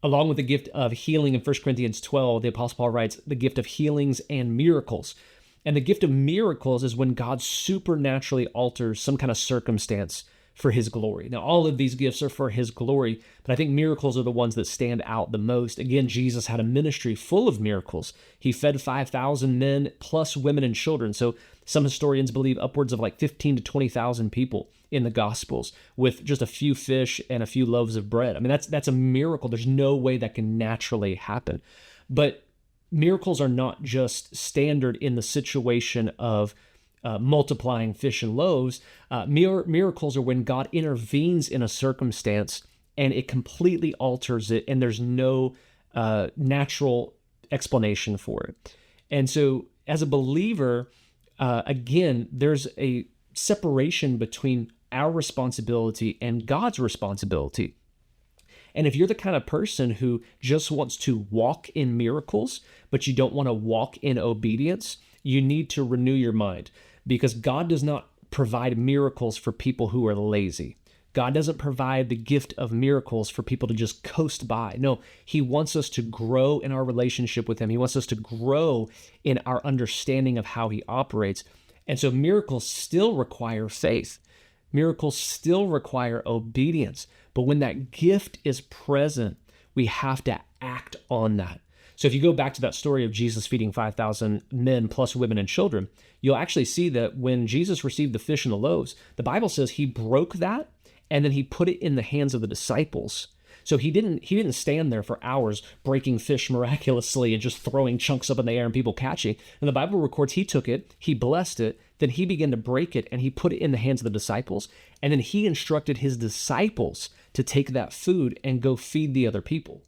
Along with the gift of healing in 1 Corinthians 12, the Apostle Paul writes, the gift of healings and miracles. And the gift of miracles is when God supernaturally alters some kind of circumstance for his glory. Now, all of these gifts are for his glory, but I think miracles are the ones that stand out the most. Again, Jesus had a ministry full of miracles. He fed 5,000 men plus women and children. So some historians believe upwards of like 15 to 20,000 people in the Gospels with just a few fish and a few loaves of bread. I mean, that's a miracle. There's no way that can naturally happen. But miracles are not just standard in the situation of multiplying fish and loaves. Miracles are when God intervenes in a circumstance and it completely alters it, and there's no natural explanation for it. And so, as a believer, again, there's a separation between our responsibility and God's responsibility. And if you're the kind of person who just wants to walk in miracles, but you don't want to walk in obedience, you need to renew your mind, because God does not provide miracles for people who are lazy. God doesn't provide the gift of miracles for people to just coast by. No, he wants us to grow in our relationship with him. He wants us to grow in our understanding of how he operates. And so miracles still require faith. Miracles still require obedience. But when that gift is present, we have to act on that. So if you go back to that story of Jesus feeding 5,000 men plus women and children, you'll actually see that when Jesus received the fish and the loaves, the Bible says he broke that and then he put it in the hands of the disciples. So he didn't stand there for hours breaking fish miraculously and just throwing chunks up in the air and people catching. And the Bible records he took it, he blessed it, then he began to break it and he put it in the hands of the disciples. And then he instructed his disciples to take that food and go feed the other people.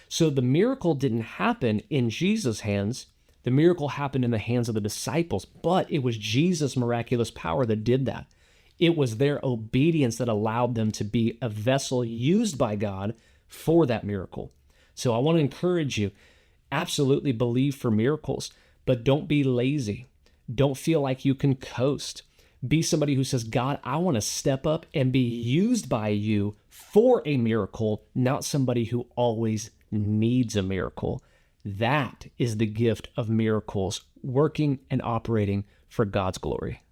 So the miracle didn't happen in Jesus' hands. The miracle happened in the hands of the disciples, but it was Jesus' miraculous power that did that. It was their obedience that allowed them to be a vessel used by God for that miracle. So I want to encourage you, absolutely believe for miracles, but don't be lazy. Don't feel like you can coast. Be somebody who says, God, I want to step up and be used by you for a miracle, not somebody who always needs a miracle. That is the gift of miracles, working and operating for God's glory.